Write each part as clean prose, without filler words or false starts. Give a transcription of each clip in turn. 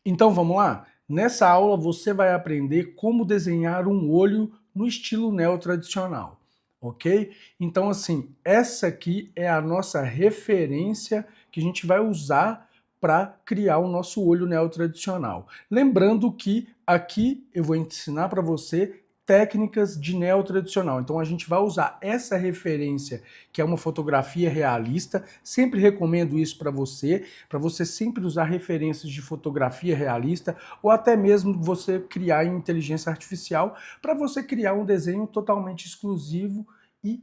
Então vamos lá? Nessa aula você vai aprender como desenhar um olho no estilo neotradicional, ok? Então assim, essa aqui é a nossa referência que a gente vai usar para criar o nosso olho neotradicional. Lembrando que aqui eu vou ensinar para você técnicas de neotradicional. Então a gente vai usar essa referência, que é uma fotografia realista. Sempre recomendo isso para você sempre usar referências de fotografia realista ou até mesmo você criar em inteligência artificial para você criar um desenho totalmente exclusivo e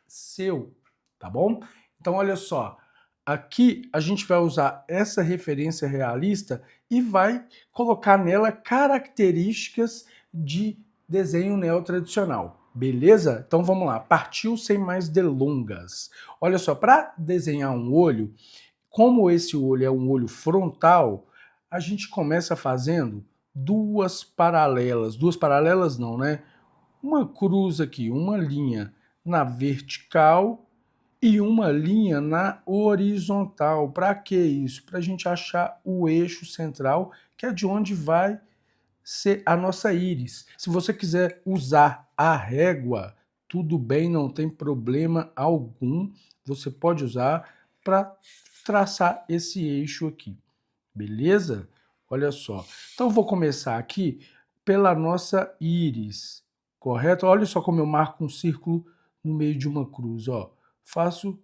seu, tá bom? Então olha só, aqui a gente vai usar essa referência realista e vai colocar nela características de desenho neotradicional. Beleza? Então vamos lá, partiu sem mais delongas. Olha só, para desenhar um olho, como esse olho é um olho frontal, a gente começa fazendo duas paralelas não, né? Uma cruz aqui, uma linha na vertical e uma linha na horizontal. Para que isso? Para a gente achar o eixo central, que é de onde vai ser a nossa íris. Se você quiser usar a régua, tudo bem, não tem problema algum. Você pode usar para traçar esse eixo aqui, beleza? Olha só. Então vou começar aqui pela nossa íris, correto? Olha só como eu marco um círculo no meio de uma cruz, ó. Faço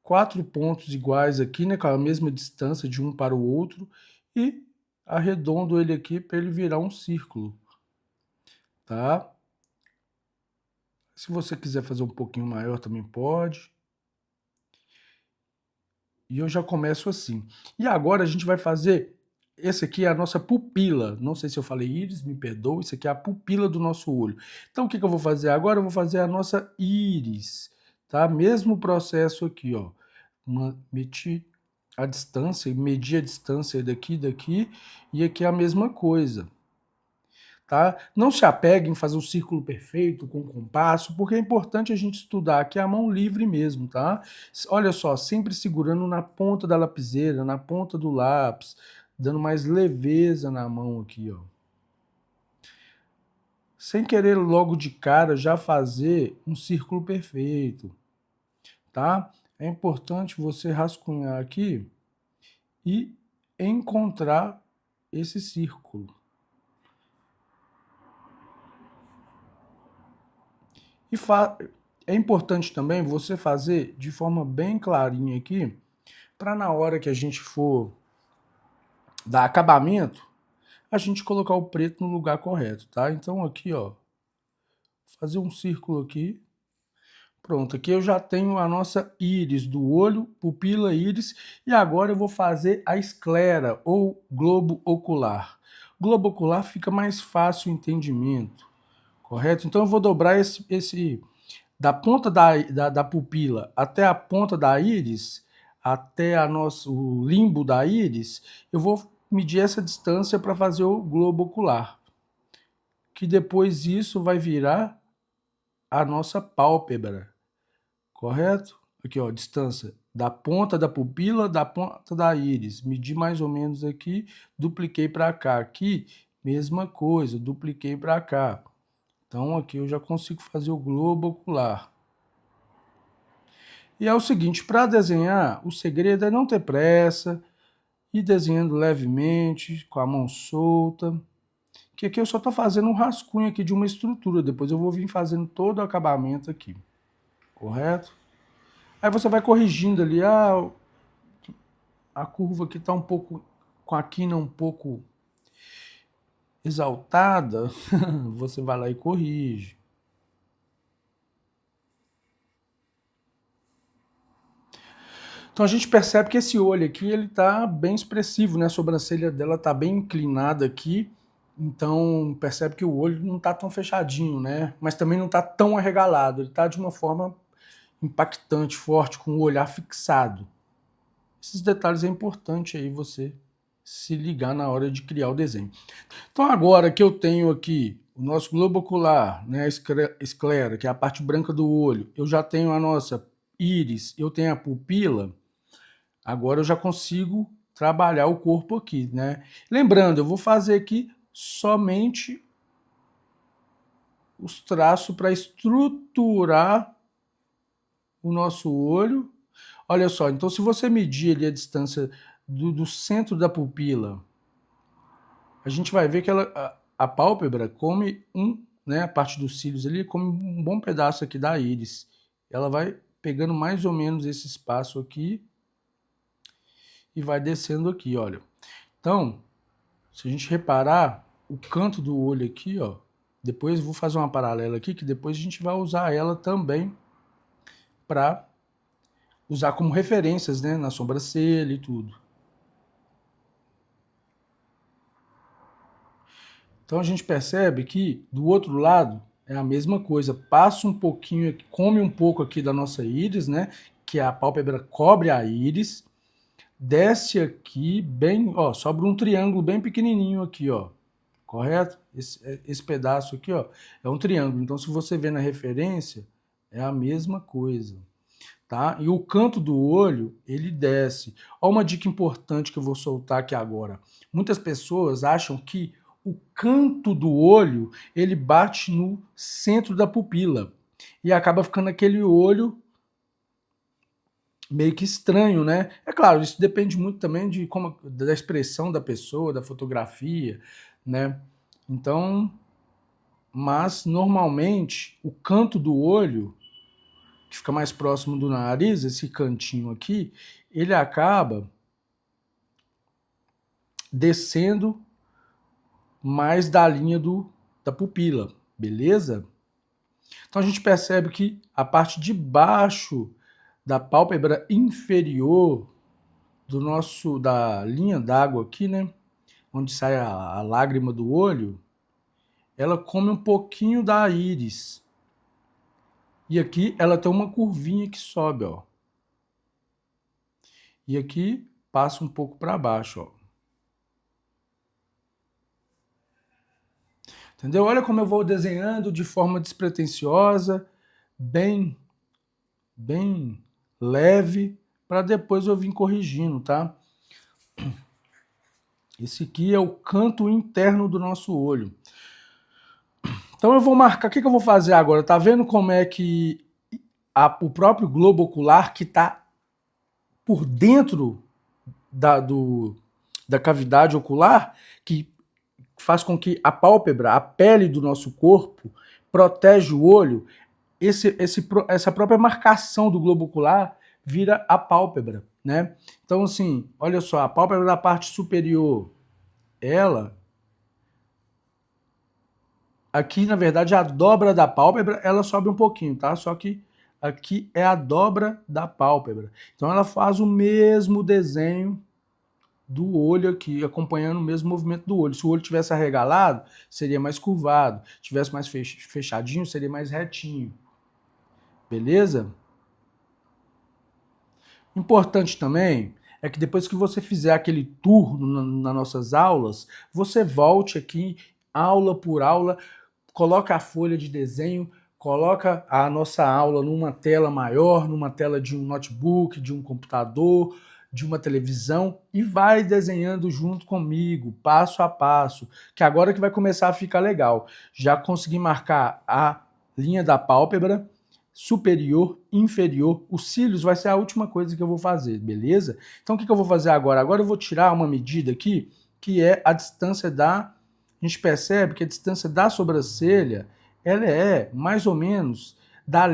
4 pontos iguais aqui, né, com a mesma distância de um para o outro e arredondo ele aqui para ele virar um círculo, tá? Se você quiser fazer um pouquinho maior também pode. E eu já começo assim. E agora a gente vai fazer, esse aqui é a nossa pupila. Não sei se eu falei íris, me perdoe, isso aqui é a pupila do nosso olho. Então o que eu vou fazer agora? Eu vou fazer a nossa íris, tá? Mesmo processo aqui, ó. Meti a distância, medi a distância daqui, e aqui é a mesma coisa. Tá? Não se apegue em fazer o círculo perfeito com compasso, porque é importante a gente estudar aqui a mão livre mesmo, tá? Olha só, sempre segurando na ponta da lapiseira, na ponta do lápis, dando mais leveza na mão aqui, ó. Sem querer logo de cara já fazer um círculo perfeito, tá? É importante você rascunhar aqui e encontrar esse círculo. E é importante também você fazer de forma bem clarinha aqui, para na hora que a gente for dar acabamento, a gente colocar o preto no lugar correto, tá? Então aqui, ó, fazer um círculo aqui. Pronto, aqui eu já tenho a nossa íris do olho, pupila, íris, e agora eu vou fazer a esclera, ou globo ocular. Globo ocular fica mais fácil o entendimento, correto? Então eu vou dobrar esse da ponta da pupila até a ponta da íris, até o limbo da íris, eu vou medir essa distância para fazer o globo ocular. Que depois isso vai virar a nossa pálpebra, correto? Aqui, ó, distância da ponta da pupila, da ponta da íris. Medi mais ou menos aqui, dupliquei para cá. Aqui, mesma coisa, dupliquei para cá. Então aqui eu já consigo fazer o globo ocular. E é o seguinte, para desenhar, o segredo é não ter pressa, ir desenhando levemente, com a mão solta, que aqui eu só estou fazendo um rascunho aqui de uma estrutura, depois eu vou vir fazendo todo o acabamento aqui, correto? Aí você vai corrigindo ali, a curva aqui está um pouco, com a quina um pouco exaltada, você vai lá e corrige. Então a gente percebe que esse olho aqui, ele tá bem expressivo, né? A sobrancelha dela tá bem inclinada aqui, então percebe que o olho não tá tão fechadinho, né? Mas também não tá tão arregalado, ele tá de uma forma impactante, forte, com o olhar fixado. Esses detalhes é importante aí você se ligar na hora de criar o desenho. Então agora que eu tenho aqui o nosso globo ocular, né, a esclera, que é a parte branca do olho, eu já tenho a nossa íris, eu tenho a pupila. Agora eu já consigo trabalhar o corpo aqui, né? Lembrando, eu vou fazer aqui somente os traços para estruturar o nosso olho. Olha só, então se você medir ali a distância do centro da pupila, a gente vai ver que a pálpebra come né, a parte dos cílios ali, come um bom pedaço aqui da íris. Ela vai pegando mais ou menos esse espaço aqui e vai descendo aqui, olha. Então, se a gente reparar, o canto do olho aqui, ó, depois eu vou fazer uma paralela aqui, que depois a gente vai usar ela também para usar como referências, né, na sobrancelha e tudo. Então a gente percebe que do outro lado é a mesma coisa, passa um pouquinho, come um pouco aqui da nossa íris, né, que a pálpebra cobre a íris, desce aqui bem, ó, sobra um triângulo bem pequenininho aqui, ó, correto? Esse pedaço aqui, ó, é um triângulo. Então se você vê na referência, é a mesma coisa. Tá? E o canto do olho, ele desce. Olha uma dica importante que eu vou soltar aqui agora. Muitas pessoas acham que o canto do olho, ele bate no centro da pupila. E acaba ficando aquele olho meio que estranho, né? É claro, isso depende muito também da expressão da pessoa, da fotografia, né? Então, mas normalmente o canto do olho, que fica mais próximo do nariz, esse cantinho aqui, ele acaba descendo mais da linha da pupila, beleza? Então a gente percebe que a parte de baixo da pálpebra inferior da linha d'água aqui, né, onde sai a lágrima do olho, ela come um pouquinho da íris. E aqui ela tem uma curvinha que sobe, ó. E aqui passa um pouco para baixo, ó. Entendeu? Olha como eu vou desenhando de forma despretensiosa, bem leve, para depois eu vir corrigindo, tá? Esse aqui é o canto interno do nosso olho. Então eu vou marcar, o que eu vou fazer agora? Tá vendo como é que o próprio globo ocular, que está por dentro da cavidade ocular, que faz com que a pálpebra, a pele do nosso corpo, protege o olho, essa própria marcação do globo ocular vira a pálpebra, né? Então, assim, olha só, a pálpebra da parte superior, ela, aqui, na verdade, a dobra da pálpebra, ela sobe um pouquinho, tá? Só que aqui é a dobra da pálpebra. Então, ela faz o mesmo desenho do olho aqui, acompanhando o mesmo movimento do olho. Se o olho tivesse arregalado, seria mais curvado. Se tivesse mais fechadinho, seria mais retinho. Beleza? Importante também é que depois que você fizer aquele tour nas nossas aulas, você volte aqui, aula por aula, coloca a folha de desenho, coloca a nossa aula numa tela maior, numa tela de um notebook, de um computador, de uma televisão, e vai desenhando junto comigo, passo a passo, que agora que vai começar a ficar legal. Já consegui marcar a linha da pálpebra, superior, inferior, os cílios vai ser a última coisa que eu vou fazer, beleza? Então o que eu vou fazer agora? Agora eu vou tirar uma medida aqui, que é a distância a gente percebe que a distância da sobrancelha, ela é mais ou menos da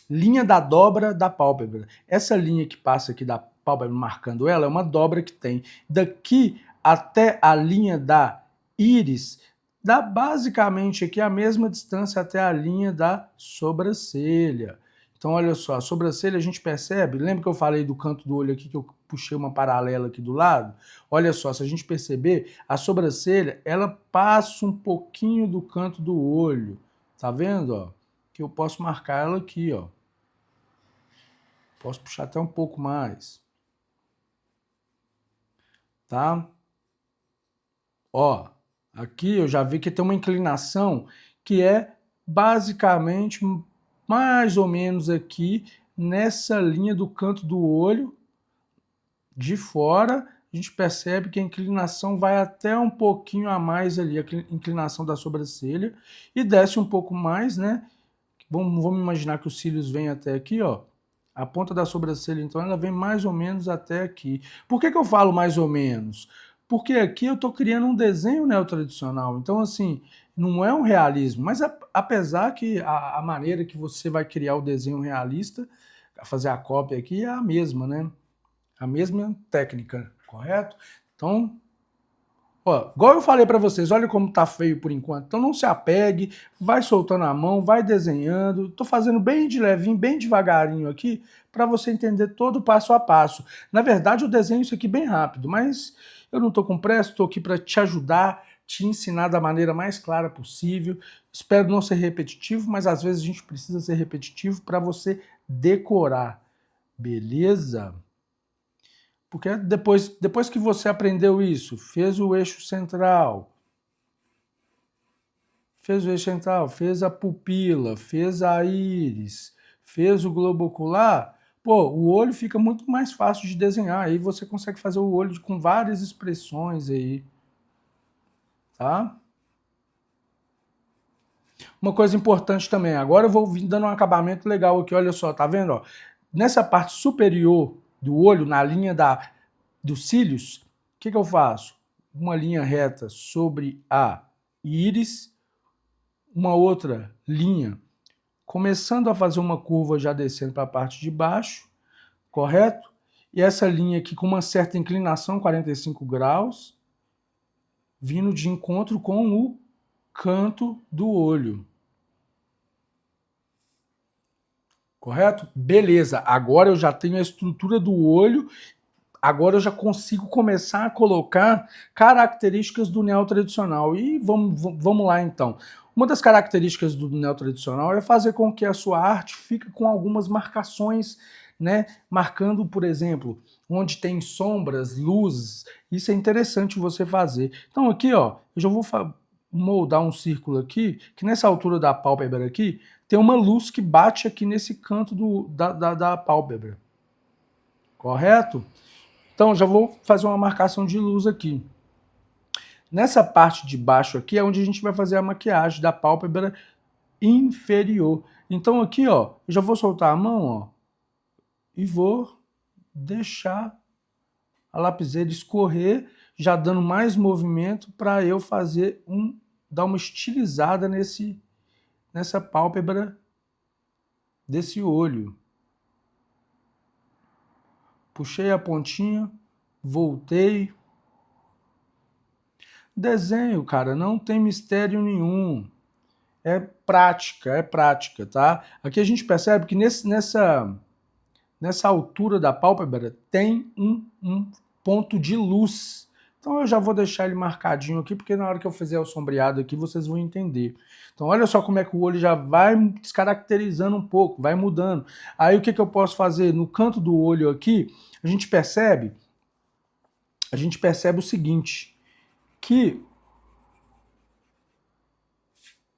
linha da dobra da pálpebra. Essa linha que passa aqui da pálpebra marcando ela é uma dobra que tem daqui até a linha da íris, dá basicamente aqui a mesma distância até a linha da sobrancelha. Então, olha só, a sobrancelha a gente percebe, lembra que eu falei do canto do olho aqui, que eu puxei uma paralela aqui do lado? Olha só, se a gente perceber, a sobrancelha, ela passa um pouquinho do canto do olho. Tá vendo, ó? Que eu posso marcar ela aqui, ó. Posso puxar até um pouco mais. Tá? Ó, aqui eu já vi que tem uma inclinação que é basicamente mais ou menos aqui nessa linha do canto do olho, de fora, a gente percebe que a inclinação vai até um pouquinho a mais ali, a inclinação da sobrancelha, e desce um pouco mais, né? Vamos imaginar que os cílios vêm até aqui, ó. A ponta da sobrancelha, então, ela vem mais ou menos até aqui. Por que eu falo mais ou menos? Porque aqui eu estou criando um desenho neotradicional. Então, assim, não é um realismo, mas apesar que a maneira que você vai criar o desenho realista, fazer a cópia aqui, é a mesma, né? A mesma técnica, correto? Então, ó, igual eu falei para vocês, olha como tá feio por enquanto. Então não se apegue, vai soltando a mão, vai desenhando. Tô fazendo bem de levinho, bem devagarinho aqui, para você entender todo o passo a passo. Na verdade, eu desenho isso aqui bem rápido, mas eu não tô com pressa, tô aqui para te ajudar, te ensinar da maneira mais clara possível. Espero não ser repetitivo, mas às vezes a gente precisa ser repetitivo para você decorar. Beleza? Porque depois que você aprendeu isso, fez o eixo central, fez a pupila, fez a íris, fez o globo ocular, pô, o olho fica muito mais fácil de desenhar. Aí você consegue fazer o olho com várias expressões aí, tá? Uma coisa importante também, agora eu vou vir dando um acabamento legal aqui, olha só, tá vendo? Ó? Nessa parte superior do olho, na linha dos cílios, o que eu faço? Uma linha reta sobre a íris, uma outra linha, começando a fazer uma curva já descendo para a parte de baixo, correto? E essa linha aqui com uma certa inclinação, 45 graus, vindo de encontro com o canto do olho. Correto? Beleza, agora eu já tenho a estrutura do olho, agora eu já consigo começar a colocar características do neotradicional. E vamos lá então. Uma das características do neotradicional é fazer com que a sua arte fique com algumas marcações, né? Marcando, por exemplo, onde tem sombras, luzes. Isso é interessante você fazer. Então aqui, ó, eu já vou moldar um círculo aqui, que nessa altura da pálpebra aqui, tem uma luz que bate aqui nesse canto da pálpebra. Correto? Então, já vou fazer uma marcação de luz aqui. Nessa parte de baixo aqui é onde a gente vai fazer a maquiagem da pálpebra inferior. Então aqui, ó, eu já vou soltar a mão, ó, e vou deixar a lapiseira escorrer, já dando mais movimento para eu fazer dar uma estilizada nessa pálpebra desse olho. Puxei a pontinha, voltei. Desenho, cara, não tem mistério nenhum. É prática, tá? Aqui a gente percebe que nessa altura da pálpebra tem um ponto de luz. Então eu já vou deixar ele marcadinho aqui, porque na hora que eu fizer o sombreado aqui, vocês vão entender. Então olha só como é que o olho já vai descaracterizando um pouco, vai mudando. Aí o que eu posso fazer? No canto do olho aqui, a gente percebe o seguinte, que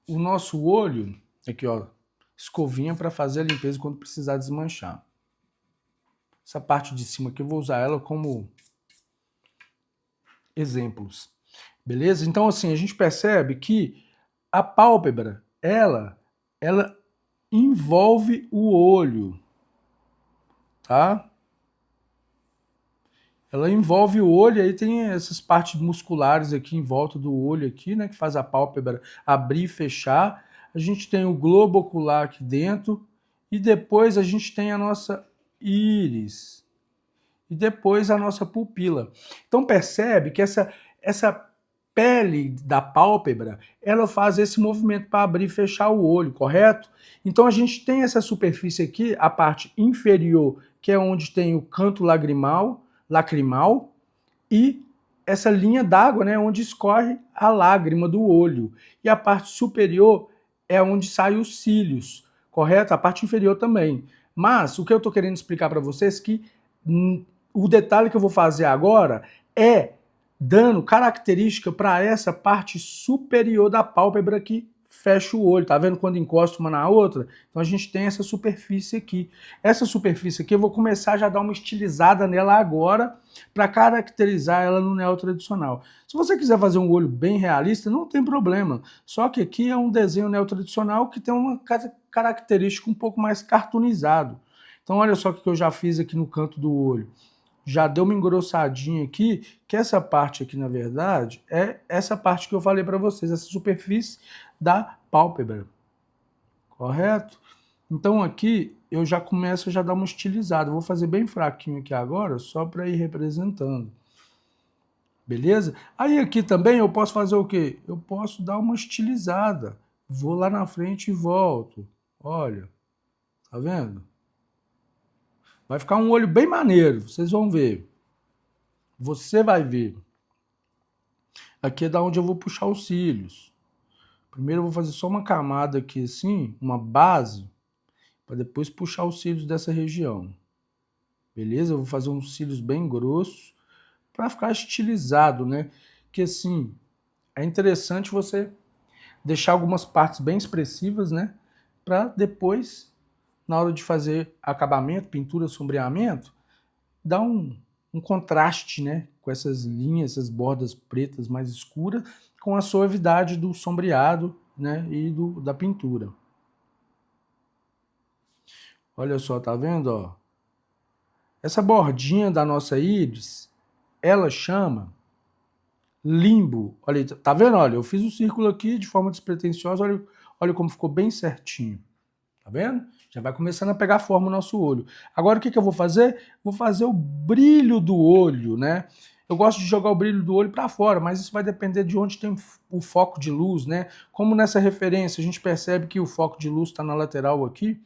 o nosso olho, aqui ó, escovinha para fazer a limpeza quando precisar desmanchar. Essa parte de cima aqui eu vou usar ela como exemplos, beleza? Então assim, a gente percebe que a pálpebra, ela envolve o olho, tá? Ela envolve o olho, aí tem essas partes musculares aqui em volta do olho aqui, né, que faz a pálpebra abrir e fechar. A gente tem o globo ocular aqui dentro e depois a gente tem a nossa íris e depois a nossa pupila. Então percebe que essa pele da pálpebra, ela faz esse movimento para abrir e fechar o olho, correto? Então a gente tem essa superfície aqui, a parte inferior, que é onde tem o canto lacrimal, e essa linha d'água, né, onde escorre a lágrima do olho. E a parte superior é onde saem os cílios, correto? A parte inferior também. Mas o que eu estou querendo explicar para vocês é que o detalhe que eu vou fazer agora é dando característica para essa parte superior da pálpebra aqui fecho o olho. Tá vendo quando encosta uma na outra? Então a gente tem essa superfície aqui. Essa superfície aqui eu vou começar já a dar uma estilizada nela agora para caracterizar ela no neo tradicional. Se você quiser fazer um olho bem realista, não tem problema. Só que aqui é um desenho neo tradicional que tem uma característica um pouco mais cartoonizado. Então olha só o que eu já fiz aqui no canto do olho. Já deu uma engrossadinha aqui, que essa parte aqui, na verdade, é essa parte que eu falei para vocês, essa superfície da pálpebra, correto? Então aqui eu já começo a já dar uma estilizada, vou fazer bem fraquinho aqui agora, só para ir representando, beleza? Aí aqui também eu posso fazer o quê? Eu posso dar uma estilizada, vou lá na frente e volto, olha, tá vendo? Vai ficar um olho bem maneiro, vocês vão ver. Você vai ver. Aqui é da onde eu vou puxar os cílios. Primeiro eu vou fazer só uma camada aqui assim, uma base, para depois puxar os cílios dessa região. Beleza? Eu vou fazer uns cílios bem grossos, para ficar estilizado, né? Que assim, é interessante você deixar algumas partes bem expressivas, né? Para depois, na hora de fazer acabamento, pintura, sombreamento, dar um contraste, né, com essas linhas, essas bordas pretas mais escuras, com a suavidade do sombreado, né, e da pintura. Olha só, tá vendo, ó? Essa bordinha da nossa íris, ela chama limbo. Olha, tá vendo? Olha, eu fiz um círculo aqui de forma despretensiosa, olha como ficou bem certinho. Tá vendo? Já vai começando a pegar forma o nosso olho. Agora o que eu vou fazer? Vou fazer o brilho do olho, né? Eu gosto de jogar o brilho do olho para fora, mas isso vai depender de onde tem o foco de luz, né? Como nessa referência a gente percebe que o foco de luz está na lateral aqui,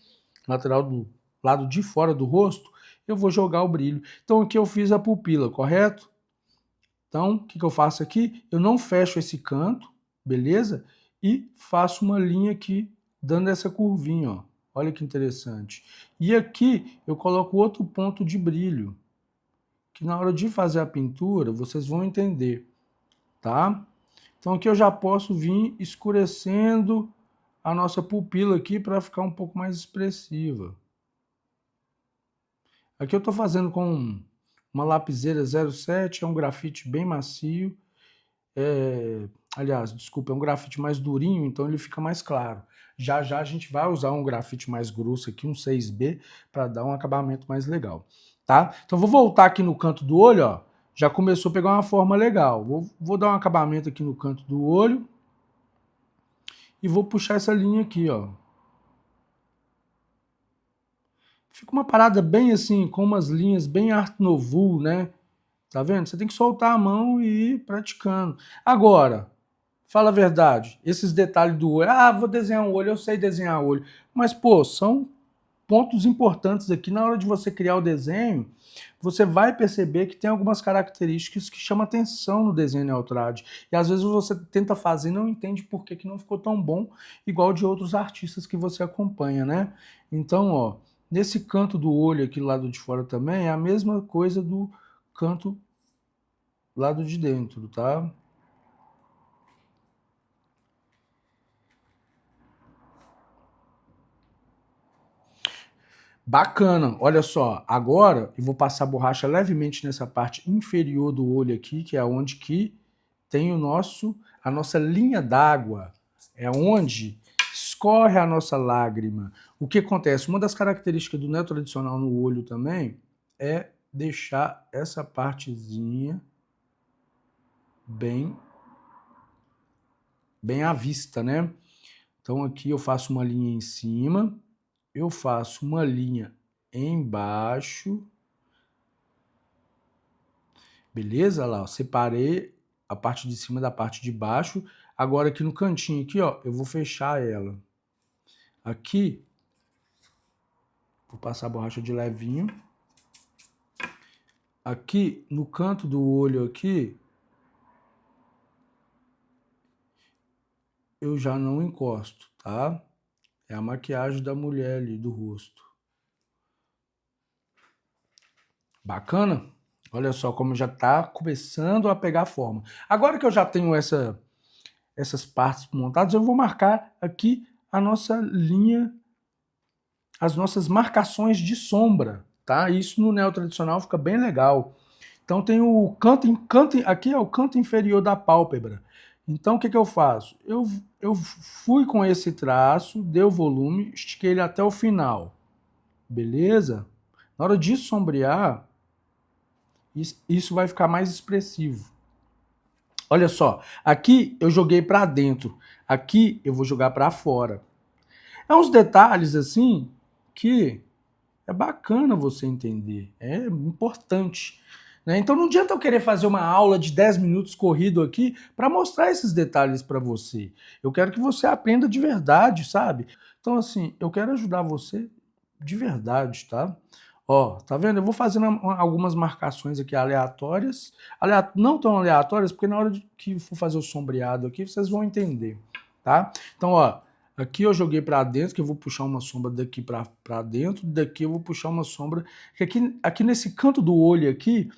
lateral do lado de fora do rosto, eu vou jogar o brilho. Então aqui eu fiz a pupila, correto? Então o que eu faço aqui? Eu não fecho esse canto, beleza? E faço uma linha aqui, dando essa curvinha, ó. Olha que interessante. E aqui eu coloco outro ponto de brilho, que na hora de fazer a pintura vocês vão entender, tá? Então aqui eu já posso vir escurecendo a nossa pupila aqui para ficar um pouco mais expressiva. Aqui eu estou fazendo com uma lapiseira 07, é um grafite bem macio. Aliás, desculpa, é um grafite mais durinho, então ele fica mais claro. Já já a gente vai usar um grafite mais grosso aqui, um 6B, para dar um acabamento mais legal, tá? Então vou voltar aqui no canto do olho, ó. Já começou a pegar uma forma legal. Vou dar um acabamento aqui no canto do olho e vou puxar essa linha aqui, ó. Fica uma parada bem assim, com umas linhas bem Art Nouveau, né? Tá vendo? Você tem que soltar a mão e ir praticando. Agora, fala a verdade, esses detalhes do olho, vou desenhar um olho, eu sei desenhar olho, mas pô, são pontos importantes aqui na hora de você criar o desenho, você vai perceber que tem algumas características que chamam atenção no desenho Neotrad, e às vezes você tenta fazer e não entende por que não ficou tão bom, igual de outros artistas que você acompanha, né? Então, ó, nesse canto do olho aqui, lado de fora também, é a mesma coisa do canto lado de dentro, tá? Bacana, olha só, agora eu vou passar a borracha levemente nessa parte inferior do olho aqui, que é onde que tem a nossa linha d'água, é onde escorre a nossa lágrima. O que acontece? Uma das características do neo tradicional no olho também é deixar essa partezinha bem à vista, né? Então aqui eu faço uma linha em cima, eu faço uma linha embaixo, beleza? Lá, ó, separei a parte de cima da parte de baixo. Agora aqui no cantinho aqui, ó, eu vou fechar ela. Aqui, vou passar a borracha de levinho. Aqui no canto do olho aqui, eu já não encosto, tá? É a maquiagem da mulher ali, do rosto. Bacana? Olha só como já tá começando a pegar forma. Agora que eu já tenho essas partes montadas, eu vou marcar aqui a nossa linha, as nossas marcações de sombra, tá? Isso no neo tradicional fica bem legal. Então tem o aqui é o canto inferior da pálpebra. Então o que eu faço? Eu fui com esse traço, dei o volume, estiquei ele até o final, beleza? Na hora de sombrear, isso vai ficar mais expressivo. Olha só, aqui eu joguei para dentro, aqui eu vou jogar para fora. É uns detalhes assim que é bacana você entender, é importante. Né? Então não adianta eu querer fazer uma aula de 10 minutos corrido aqui para mostrar esses detalhes para você. Eu quero que você aprenda de verdade, sabe? Então assim, eu quero ajudar você de verdade, tá? Ó, tá vendo? Eu vou fazendo algumas marcações aqui aleatórias, não tão aleatórias, porque na hora que for fazer o sombreado aqui, vocês vão entender, tá? Então, ó, aqui eu joguei para dentro, que eu vou puxar uma sombra daqui para dentro, daqui eu vou puxar uma sombra, que aqui nesse canto do olho aqui,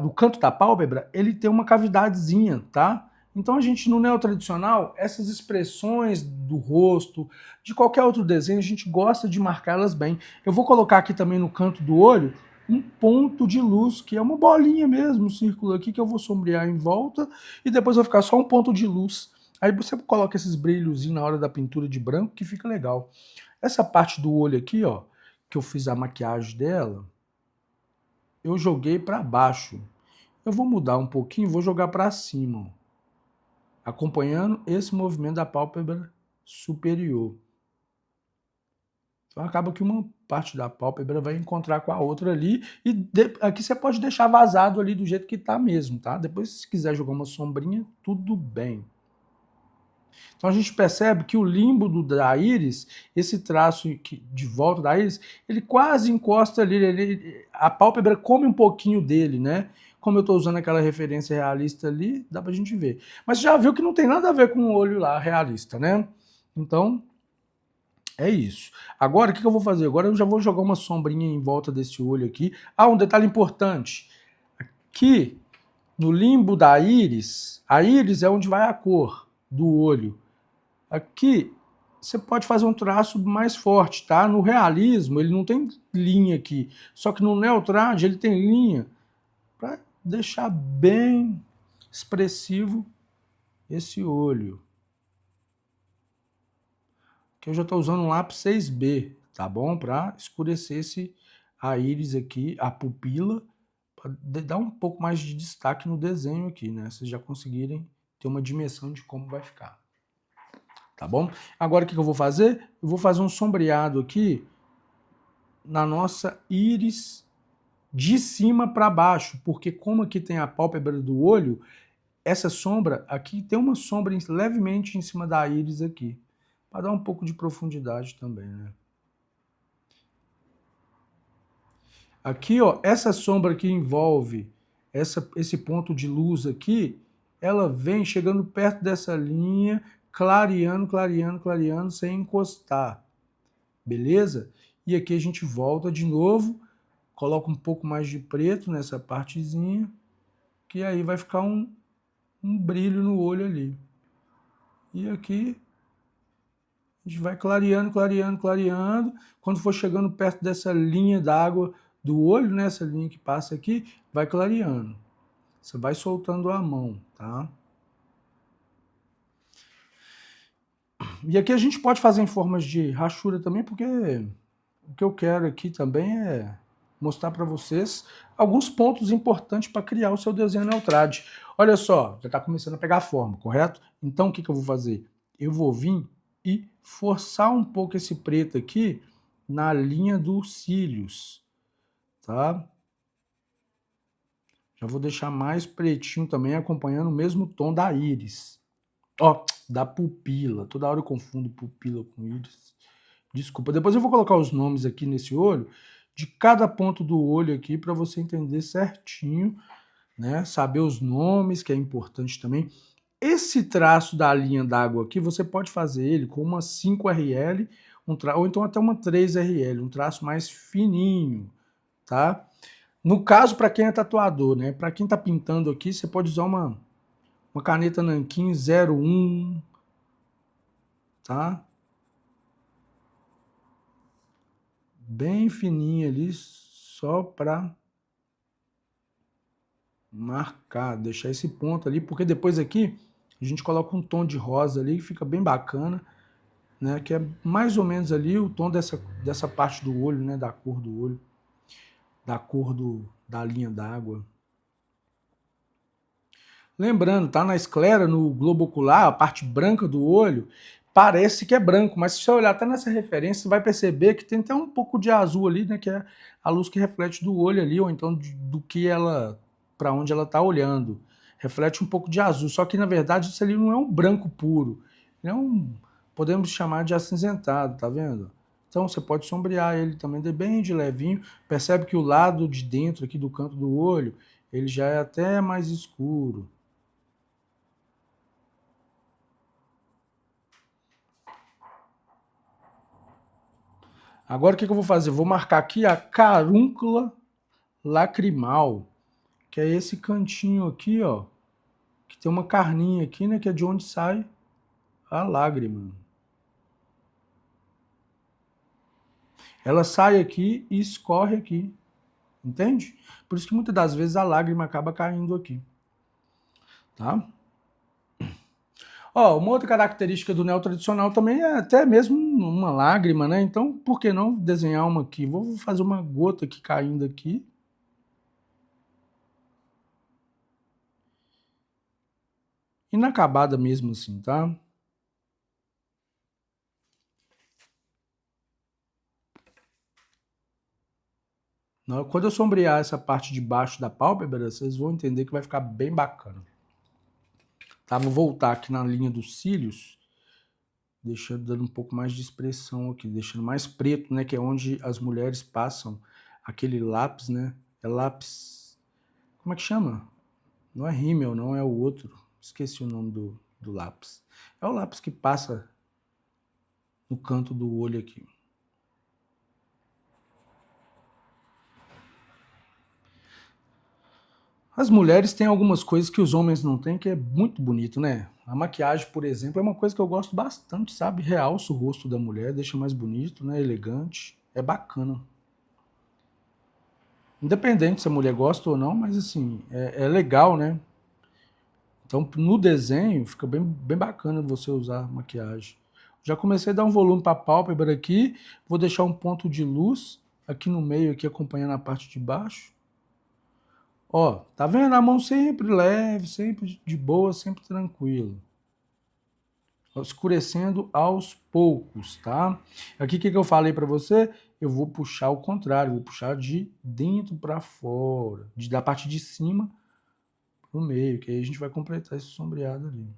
do canto da pálpebra, ele tem uma cavidadezinha, tá? Então a gente, no neo tradicional, essas expressões do rosto, de qualquer outro desenho, a gente gosta de marcá-las bem. Eu vou colocar aqui também no canto do olho um ponto de luz, que é uma bolinha mesmo, um círculo aqui, que eu vou sombrear em volta, e depois vai ficar só um ponto de luz. Aí você coloca esses brilhozinhos na hora da pintura de branco, que fica legal. Essa parte do olho aqui, ó, que eu fiz a maquiagem dela, eu joguei para baixo. Eu vou mudar um pouquinho, vou jogar para cima, ó, acompanhando esse movimento da pálpebra superior. Então acaba que uma parte da pálpebra vai encontrar com a outra ali, e aqui você pode deixar vazado ali do jeito que tá mesmo, tá? Depois, se quiser jogar uma sombrinha, tudo bem. Então a gente percebe que o limbo da íris, esse traço de volta da íris, ele quase encosta ali, a pálpebra come um pouquinho dele, né? Como eu estou usando aquela referência realista ali, dá pra gente ver. Mas já viu que não tem nada a ver com o olho lá realista, né? Então, é isso. Agora, o que eu vou fazer? Agora eu já vou jogar uma sombrinha em volta desse olho aqui. Ah, um detalhe importante. Aqui, no limbo da íris, a íris é onde vai a cor do olho. Aqui, você pode fazer um traço mais forte, tá? No realismo, ele não tem linha aqui. Só que no neotrad, ele tem linha para deixar bem expressivo esse olho. Que eu já estou usando um lápis 6B, tá bom? Para escurecer a íris aqui, a pupila, para dar um pouco mais de destaque no desenho aqui, né? Vocês já conseguirem ter uma dimensão de como vai ficar. Tá bom? Agora o que eu vou fazer? Eu vou fazer um sombreado aqui na nossa íris de cima para baixo, porque como aqui tem a pálpebra do olho, essa sombra aqui tem uma sombra levemente em cima da íris aqui, para dar um pouco de profundidade também, né? Aqui, ó, essa sombra que envolve esse ponto de luz aqui, ela vem chegando perto dessa linha, clareando, clareando, clareando, sem encostar, beleza? E aqui a gente volta de novo, coloca um pouco mais de preto nessa partezinha, que aí vai ficar um brilho no olho ali. E aqui a gente vai clareando, clareando, clareando. Quando for chegando perto dessa linha d'água do olho, né, essa linha que passa aqui, vai clareando. Você vai soltando a mão, tá? E aqui a gente pode fazer em formas de rachura também, porque o que eu quero aqui também é mostrar para vocês alguns pontos importantes para criar o seu desenho neotrad. Olha só, já está começando a pegar forma, correto? Então o que eu vou fazer? Eu vou vir e forçar um pouco esse preto aqui na linha dos cílios, tá? Já vou deixar mais pretinho também, acompanhando o mesmo tom da íris. Ó, da pupila. Toda hora eu confundo pupila com íris. Desculpa. Depois eu vou colocar os nomes aqui nesse olho, de cada ponto do olho aqui, para você entender certinho, né? Saber os nomes, que é importante também. Esse traço da linha d'água aqui, você pode fazer ele com uma 5RL, ou então até uma 3RL, um traço mais fininho, tá? No caso, para quem é tatuador, né? Para quem tá pintando aqui, você pode usar Uma caneta nanquim 01, tá? Bem fininha ali, só para marcar, deixar esse ponto ali, porque depois aqui a gente coloca um tom de rosa ali, que fica bem bacana, né? Que é mais ou menos ali o tom dessa parte do olho, né? Da cor do olho, da cor da linha d'água. Lembrando, tá na esclera, no globo ocular, a parte branca do olho, parece que é branco, mas se você olhar até nessa referência, você vai perceber que tem até um pouco de azul ali, né? Que é a luz que reflete do olho ali, ou então do que ela, para onde ela está olhando. Reflete um pouco de azul, só que na verdade isso ali não é um branco puro, ele é podemos chamar de acinzentado, tá vendo? Então você pode sombrear ele também bem de levinho, percebe que o lado de dentro aqui do canto do olho, ele já é até mais escuro. Agora o que eu vou fazer? Vou marcar aqui a carúncula lacrimal, que é esse cantinho aqui, ó, que tem uma carninha aqui, né, que é de onde sai a lágrima. Ela sai aqui e escorre aqui, entende? Por isso que muitas das vezes a lágrima acaba caindo aqui, tá? Ó, uma outra característica do neotradicional também é até mesmo uma lágrima, né? Então, por que não desenhar uma aqui? Vou fazer uma gota aqui caindo aqui. Inacabada mesmo assim, tá? Quando eu sombrear essa parte de baixo da pálpebra, vocês vão entender que vai ficar bem bacana. Tá, vou voltar aqui na linha dos cílios, dando um pouco mais de expressão aqui, deixando mais preto, né, que é onde as mulheres passam aquele lápis, né? É lápis... Como é que chama? Não é rímel, não, é o outro. Esqueci o nome do lápis. É o lápis que passa no canto do olho aqui. As mulheres têm algumas coisas que os homens não têm, que é muito bonito, né? A maquiagem, por exemplo, é uma coisa que eu gosto bastante, sabe? Realça o rosto da mulher, deixa mais bonito, né? Elegante. É bacana. Independente se a mulher gosta ou não, mas assim, é legal, né? Então, no desenho, fica bem bacana você usar maquiagem. Já comecei a dar um volume para a pálpebra aqui, vou deixar um ponto de luz aqui no meio, aqui acompanhando a parte de baixo. Ó, tá vendo? A mão sempre leve, sempre de boa, sempre tranquilo. Escurecendo aos poucos, tá? Aqui o que eu falei para você? Eu vou puxar o contrário, vou puxar de dentro para fora, da parte de cima pro meio, que aí a gente vai completar esse sombreado ali.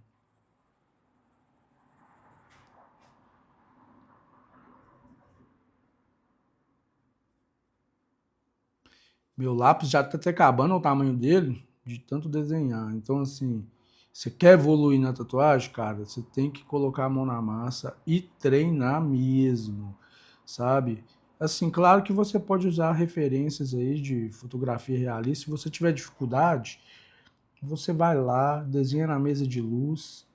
Meu lápis já tá até acabando o tamanho dele, de tanto desenhar. Então, assim, você quer evoluir na tatuagem, cara, você tem que colocar a mão na massa e treinar mesmo, sabe? Assim, claro que você pode usar referências aí de fotografia realista. Se você tiver dificuldade, você vai lá, desenha na mesa de luz,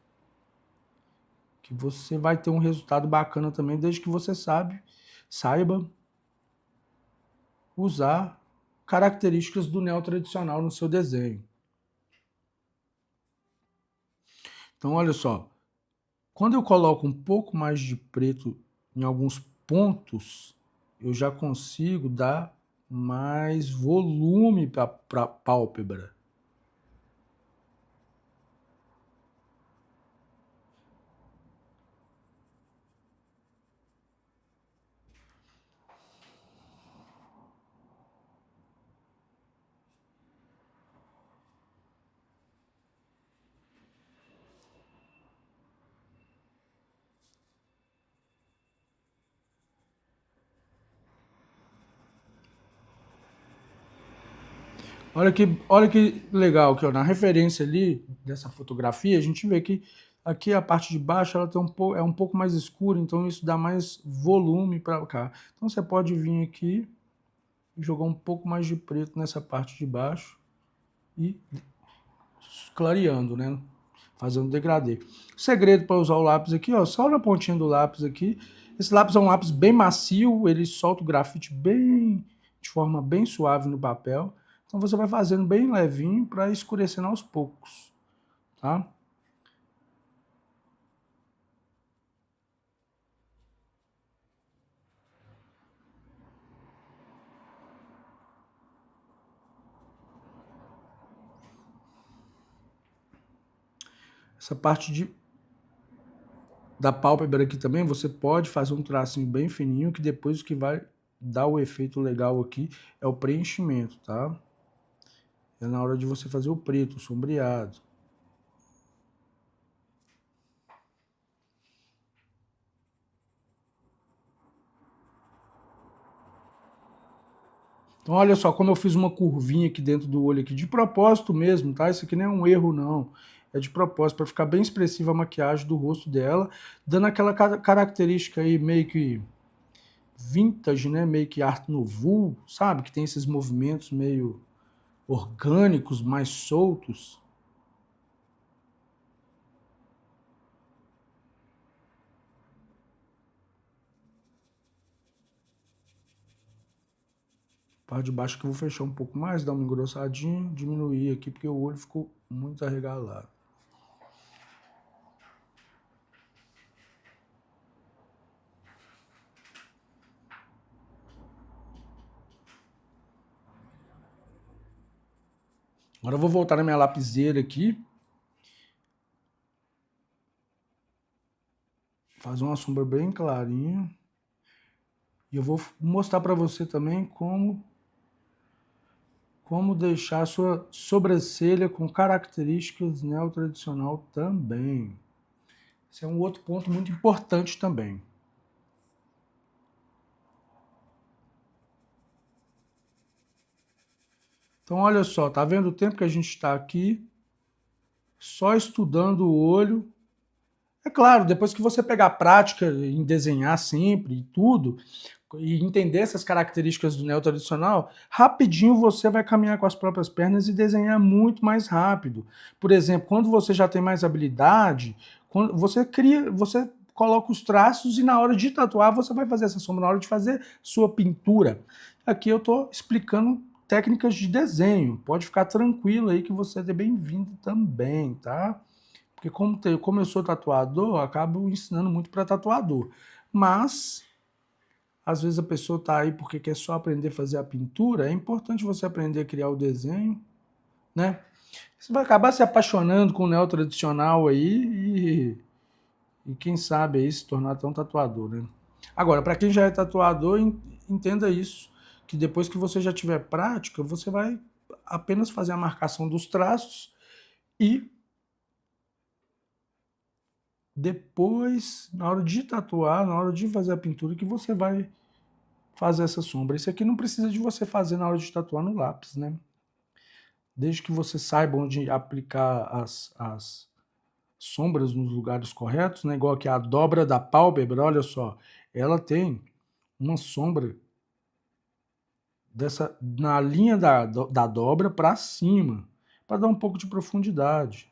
que você vai ter um resultado bacana também, desde que você saiba usar características do neotradicional no seu desenho. Então, olha só, quando eu coloco um pouco mais de preto em alguns pontos, eu já consigo dar mais volume para a pálpebra. Olha que legal que na referência ali dessa fotografia, a gente vê que aqui a parte de baixo ela tem é um pouco mais escura, então isso dá mais volume para cá. Então você pode vir aqui e jogar um pouco mais de preto nessa parte de baixo e clareando, né? fazendo degradê. O segredo para usar o lápis aqui, ó, só na pontinha do lápis aqui. Esse lápis é um lápis bem macio, ele solta o grafite bem, de forma bem suave no papel. Então você vai fazendo bem levinho para escurecendo aos poucos, tá? Essa parte da pálpebra aqui também, você pode fazer um tracinho bem fininho, que depois o que vai dar o efeito legal aqui é o preenchimento, tá? É na hora de você fazer o preto, o sombreado. Então olha só como eu fiz uma curvinha aqui dentro do olho aqui, de propósito mesmo, tá? Isso aqui não é um erro não, é de propósito, para ficar bem expressiva a maquiagem do rosto dela, dando aquela característica aí meio que vintage, né? Meio que art nouveau, sabe? Que tem esses movimentos meio orgânicos, mais soltos. Parte de baixo que eu vou fechar um pouco mais, dar uma engrossadinha, diminuir aqui, porque o olho ficou muito arregalado. Agora eu vou voltar na minha lapiseira aqui. Fazer uma sombra bem clarinha. E eu vou mostrar para você também como deixar a sua sobrancelha com características neotradicional também. Esse é um outro ponto muito importante também. Então olha só, tá vendo o tempo que a gente está aqui só estudando o olho. É claro, depois que você pegar a prática em desenhar sempre e tudo, e entender essas características do neotradicional, rapidinho você vai caminhar com as próprias pernas e desenhar muito mais rápido. Por exemplo, quando você já tem mais habilidade, quando você coloca os traços e na hora de tatuar você vai fazer essa sombra, na hora de fazer sua pintura. Aqui eu estou explicando técnicas de desenho, pode ficar tranquilo aí que você é bem-vindo também, tá? Porque como eu sou tatuador, eu acabo ensinando muito para tatuador. Mas às vezes a pessoa está aí porque quer só aprender a fazer a pintura, é importante você aprender a criar o desenho, né? Você vai acabar se apaixonando com o neotradicional aí e quem sabe aí se tornar tão tatuador, né? Agora, para quem já é tatuador, entenda isso, que depois que você já tiver prática, você vai apenas fazer a marcação dos traços e depois, na hora de tatuar, na hora de fazer a pintura, que você vai fazer essa sombra. Isso aqui não precisa de você fazer na hora de tatuar no lápis, né? Desde que você saiba onde aplicar as sombras nos lugares corretos, né? Igual aqui a dobra da pálpebra, olha só, ela tem uma sombra dessa na linha da dobra para cima, para dar um pouco de profundidade.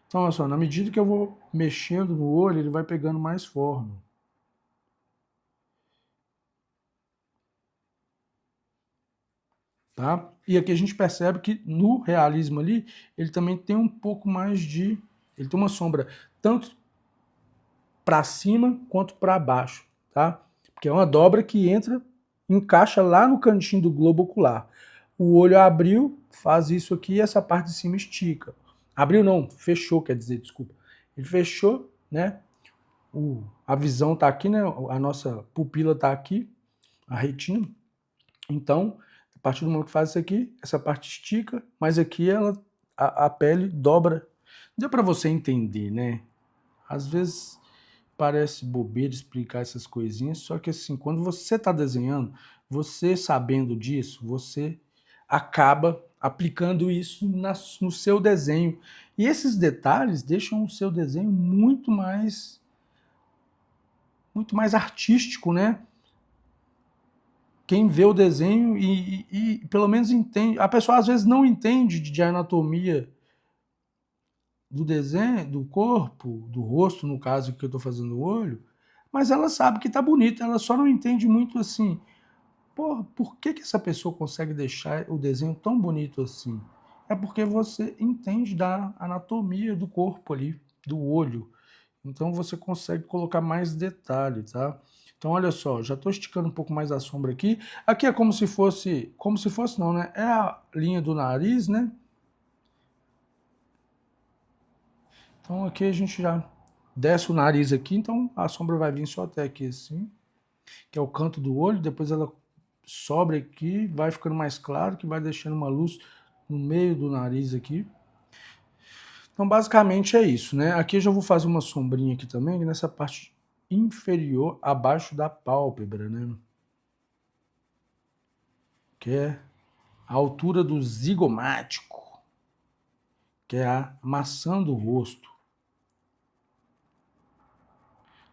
Então, olha só, na medida que eu vou mexendo no olho, ele vai pegando mais forma. Tá? E aqui a gente percebe que no realismo ali, ele também tem um pouco mais de... Ele tem uma sombra tanto para cima quanto para baixo, tá? Porque é uma dobra que entra, encaixa lá no cantinho do globo ocular. O olho abriu, faz isso aqui e essa parte de cima estica. Abriu não, fechou, quer dizer, desculpa. Ele fechou, né? A visão tá aqui, né? A nossa pupila tá aqui, a retina. Então, a partir do momento que faz isso aqui, essa parte estica, mas aqui a pele dobra. Deu para você entender, né? Às vezes parece bobeira explicar essas coisinhas, só que assim, quando você está desenhando, você sabendo disso, você acaba aplicando isso no seu desenho. E esses detalhes deixam o seu desenho muito mais artístico, né? Quem vê o desenho e pelo menos entende. A pessoa às vezes não entende de anatomia do desenho, do corpo, do rosto, no caso que eu estou fazendo o olho, mas ela sabe que tá bonito, ela só não entende muito assim, pô, por que essa pessoa consegue deixar o desenho tão bonito assim? É porque você entende da anatomia do corpo ali, do olho. Então você consegue colocar mais detalhe, tá? Então olha só, já estou esticando um pouco mais a sombra aqui. Aqui é como se fosse não, né? É a linha do nariz, né? Então aqui a gente já desce o nariz aqui, então a sombra vai vir só até aqui assim, que é o canto do olho, depois ela sobe aqui, vai ficando mais claro, que vai deixando uma luz no meio do nariz aqui. Então basicamente é isso, né? Aqui eu já vou fazer uma sombrinha aqui também, nessa parte inferior, abaixo da pálpebra, né? Que é a altura do zigomático, que é a maçã do rosto.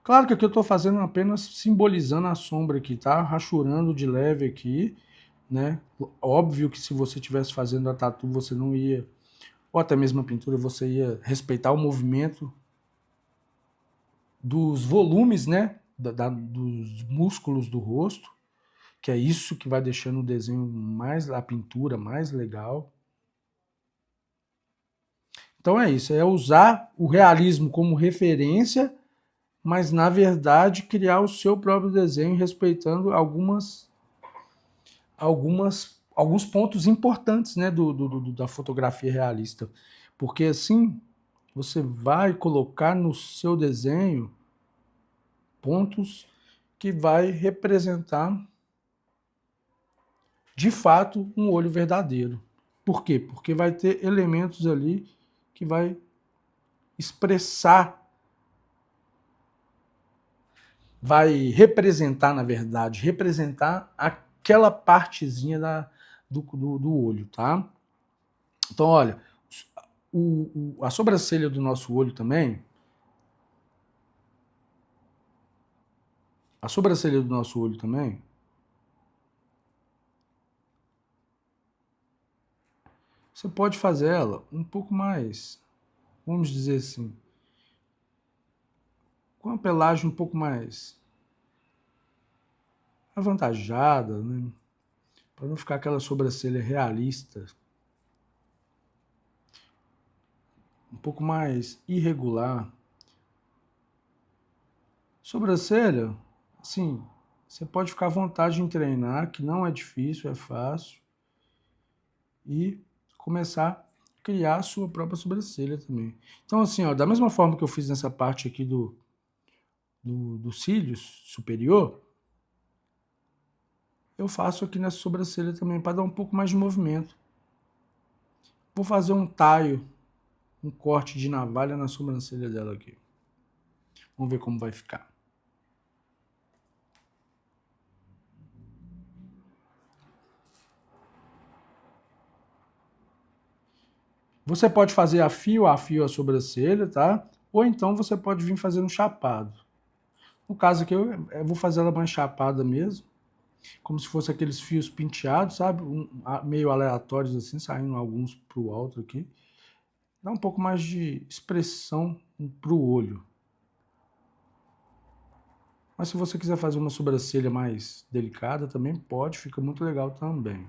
Claro que aqui eu estou fazendo apenas simbolizando a sombra aqui, tá? Rachurando de leve aqui, né? Óbvio que se você estivesse fazendo a tatu, você não ia, ou até mesmo a pintura, você ia respeitar o movimento dos volumes, né? Dos músculos do rosto, que é isso que vai deixando o desenho mais, a pintura mais legal. Então é isso, é usar o realismo como referência, mas na verdade criar o seu próprio desenho respeitando alguns pontos importantes, né, da fotografia realista. Porque assim você vai colocar no seu desenho pontos que vai representar de fato um olho verdadeiro. Por quê? Porque vai ter elementos ali que vai expressar, vai representar, na verdade, representar aquela partezinha do olho, tá? Então, olha, a sobrancelha do nosso olho também, a sobrancelha do nosso olho também, você pode fazer ela um pouco mais, vamos dizer assim, com uma pelagem um pouco mais avantajada, né? Para não ficar aquela sobrancelha realista, um pouco mais irregular. Sobrancelha, sim, você pode ficar à vontade em treinar, que não é difícil, é fácil, e começar a criar a sua própria sobrancelha também. Então, assim, ó, da mesma forma que eu fiz nessa parte aqui dos cílios superior, eu faço aqui nessa sobrancelha também, para dar um pouco mais de movimento. Vou fazer um taio, um corte de navalha na sobrancelha dela aqui. Vamos ver como vai ficar. Você pode fazer a fio a sobrancelha, tá? Ou então você pode vir fazendo chapado. No caso aqui, eu vou fazer ela mais chapada mesmo, como se fosse aqueles fios penteados, sabe? Meio aleatórios assim, saindo alguns pro alto aqui. Dá um pouco mais de expressão pro olho. Mas se você quiser fazer uma sobrancelha mais delicada, também pode, fica muito legal também.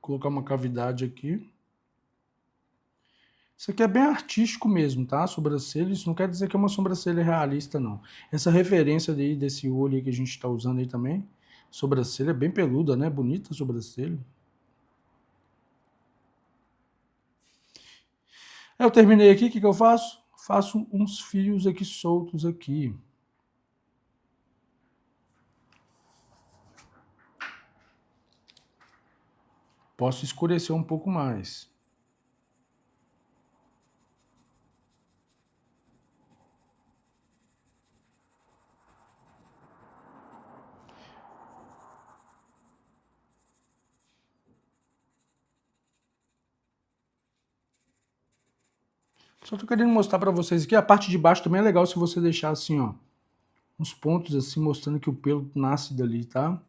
Vou colocar uma cavidade aqui. Isso aqui é bem artístico mesmo, tá? Sobrancelha, isso não quer dizer que é uma sobrancelha realista, não. Essa referência desse olho aí que a gente está usando aí também, sobrancelha bem peluda, né? Bonita a sobrancelha. Eu terminei aqui, o que eu faço? Faço uns fios aqui soltos aqui. Posso escurecer um pouco mais. Só tô querendo mostrar para vocês aqui. A parte de baixo também é legal se você deixar assim, ó. Uns pontos assim, mostrando que o pelo nasce dali, tá?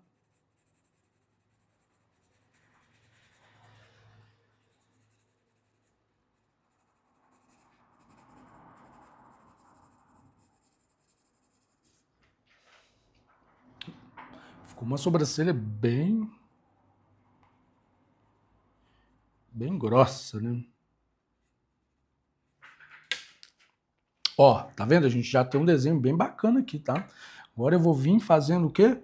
Ficou uma sobrancelha bem grossa, né? Ó, tá vendo? A gente já tem um desenho bem bacana aqui, tá? Agora eu vou vir fazendo o quê?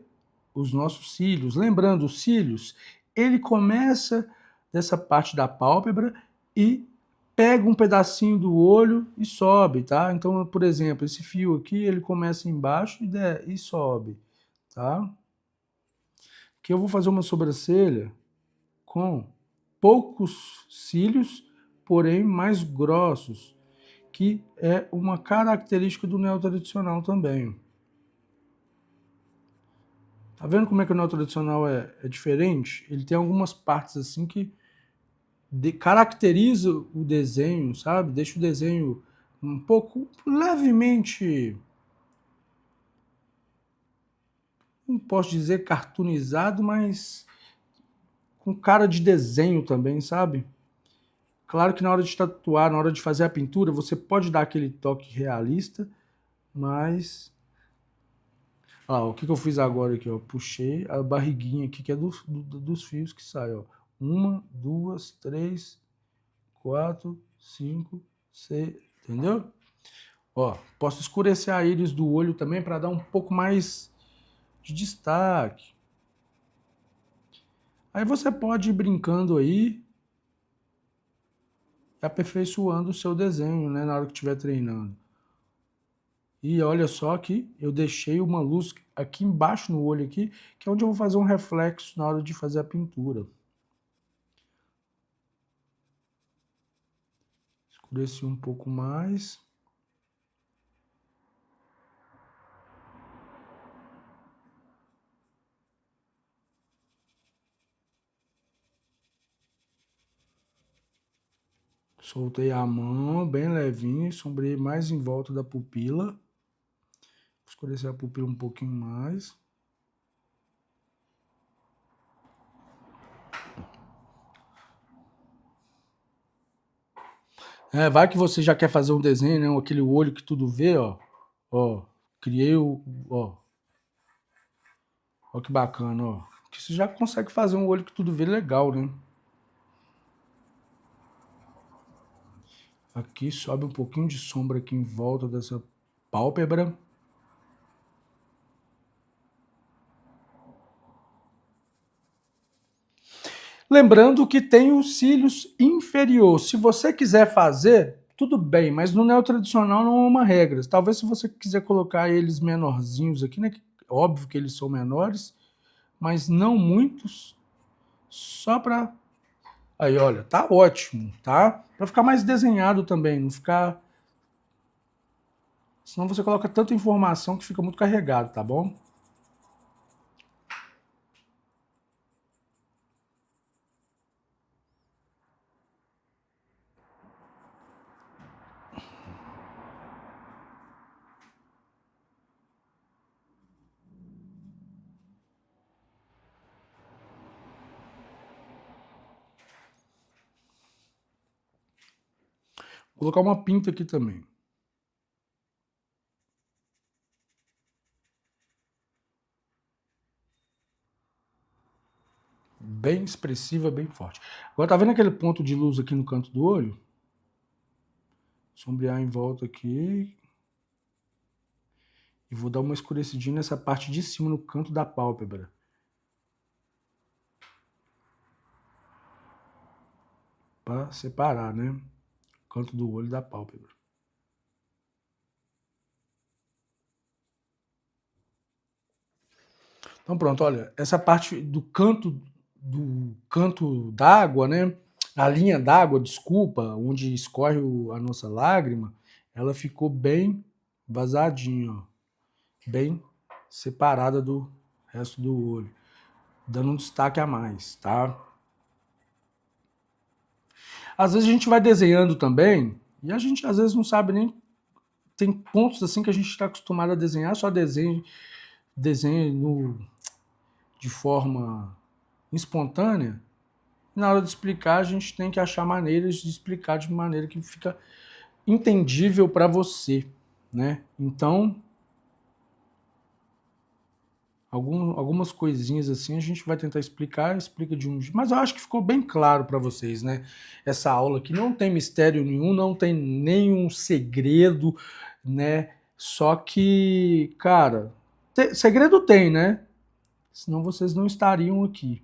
Os nossos cílios. Lembrando, os cílios, ele começa dessa parte da pálpebra e pega um pedacinho do olho e sobe, tá? Então, por exemplo, esse fio aqui, ele começa embaixo e sobe, tá? Aqui eu vou fazer uma sobrancelha com poucos cílios, porém mais grossos, que é uma característica do neotradicional também. Tá vendo como é que o neotradicional é diferente? Ele tem algumas partes assim que caracteriza o desenho, sabe? Deixa o desenho um pouco levemente, não posso dizer cartoonizado, mas com cara de desenho também, sabe? Claro que na hora de tatuar, na hora de fazer a pintura, você pode dar aquele toque realista, mas... Ah, o que eu fiz agora aqui, ó? Puxei a barriguinha aqui, que é dos fios que sai, ó. 1, 2, 3, 4, 5, 6, entendeu? Ó, posso escurecer a íris do olho também para dar um pouco mais de destaque. Aí você pode ir brincando aí, aperfeiçoando o seu desenho, né, na hora que estiver treinando. E olha só que eu deixei uma luz aqui embaixo no olho aqui, que é onde eu vou fazer um reflexo na hora de fazer a pintura. Escureci um pouco mais. Soltei a mão, bem levinho, sombreei mais em volta da pupila. Escurecer a pupila um pouquinho mais. É, vai que você já quer fazer um desenho, né? Aquele olho que tudo vê, ó. Ó, criei o... Ó, ó que bacana, ó. Que você já consegue fazer um olho que tudo vê legal, né? Aqui sobe um pouquinho de sombra aqui em volta dessa pálpebra. Lembrando que tem os cílios inferior. Se você quiser fazer, tudo bem, mas no neotradicional não é uma regra. Talvez se você quiser colocar eles menorzinhos aqui, né? Óbvio que eles são menores, mas não muitos, só para... Aí, olha, tá ótimo, tá? Para ficar mais desenhado também, não ficar... Senão você coloca tanta informação que fica muito carregado, tá bom? Vou colocar uma pinta aqui também. Bem expressiva, bem forte. Agora tá vendo aquele ponto de luz aqui no canto do olho? Sombrear em volta aqui. E vou dar uma escurecidinha nessa parte de cima, no canto da pálpebra. Para separar, né? O canto do olho da pálpebra. Então pronto, olha, essa parte do canto d'água, né? A linha d'água, desculpa, onde escorre a nossa lágrima, ela ficou bem vazadinha, ó, bem separada do resto do olho, dando um destaque a mais, tá? Às vezes a gente vai desenhando também E a gente às vezes não sabe nem, tem pontos assim que a gente está acostumado a desenhar, só desenho de forma espontânea. Na hora de explicar, a gente tem que achar maneiras de explicar de maneira que fica entendível para você, né? Então, algumas coisinhas assim a gente vai tentar explicar, explica de um jeito, mas eu acho que ficou bem claro para vocês, né? Essa aula aqui não tem mistério nenhum, não tem nenhum segredo, né? Só que, cara, segredo tem, né? Senão vocês não estariam aqui.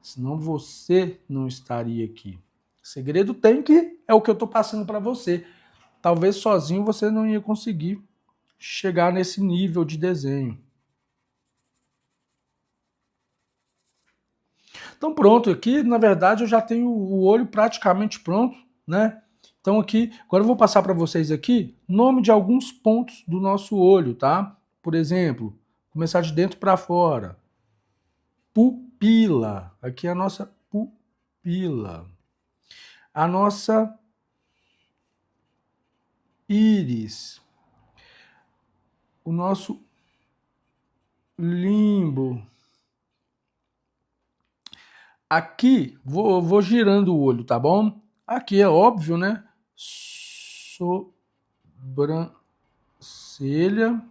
Senão você não estaria aqui. Segredo tem, que é o que eu estou passando para você. Talvez sozinho você não ia conseguir chegar nesse nível de desenho. Então pronto, aqui na verdade eu já tenho o olho praticamente pronto, né? Então aqui, agora eu vou passar para vocês aqui nome de alguns pontos do nosso olho, tá? Por exemplo, começar de dentro para fora. Pupila, aqui é a nossa pupila. A nossa íris. O nosso limbo. Aqui, vou girando o olho, tá bom? Aqui é óbvio, né? Sobrancelha.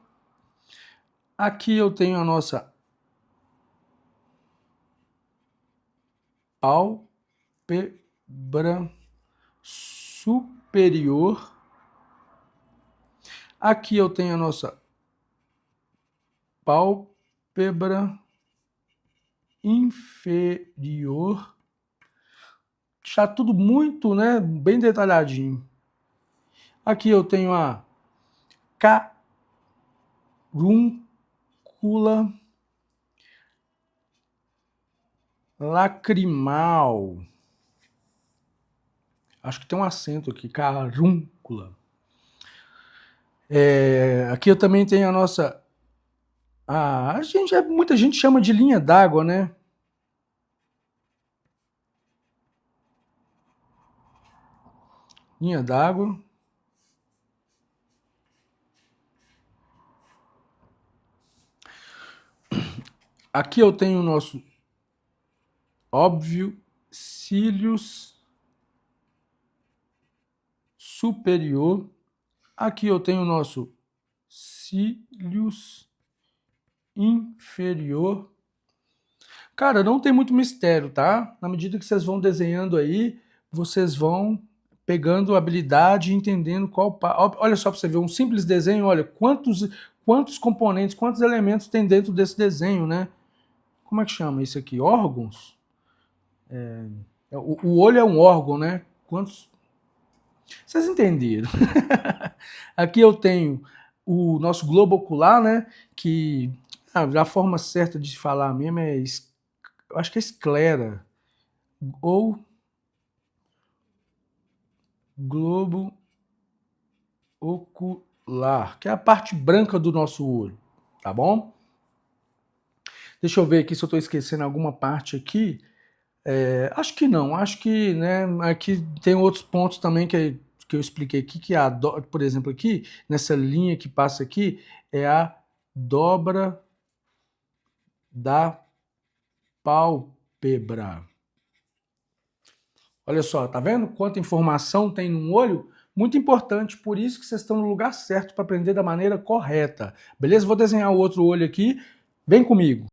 Aqui eu tenho a nossa pálpebra superior. Aqui eu tenho a nossa pálpebra inferior. Já tudo muito, né, bem detalhadinho. Aqui eu tenho a carúncula lacrimal. Acho que tem um acento aqui, carúncula. Aqui eu também tenho a nossa... muita gente chama de linha d'água, né? Linha d'água. Aqui eu tenho o nosso óbvio cílios superior. Aqui eu tenho o nosso cílios inferior. Cara, não tem muito mistério, tá? Na medida que vocês vão desenhando aí, vocês vão pegando habilidade e entendendo qual... Olha só para você ver, um simples desenho, olha, quantos componentes, quantos elementos tem dentro desse desenho, né? Como é que chama isso aqui? Órgãos? O olho é um órgão, né? Quantos... Vocês entenderam. Aqui eu tenho o nosso globo ocular, né? Que a forma certa de falar mesmo é... Eu acho que é esclera. Ou globo ocular, que é a parte branca do nosso olho, tá bom? Deixa eu ver aqui se eu estou esquecendo alguma parte aqui. Acho que não, acho que, né, aqui tem outros pontos também que eu expliquei aqui, que por exemplo aqui, nessa linha que passa aqui, é a dobra da pálpebra. Olha só, tá vendo quanta informação tem num olho? Muito importante, por isso que vocês estão no lugar certo para aprender da maneira correta. Beleza? Vou desenhar o outro olho aqui. Vem comigo.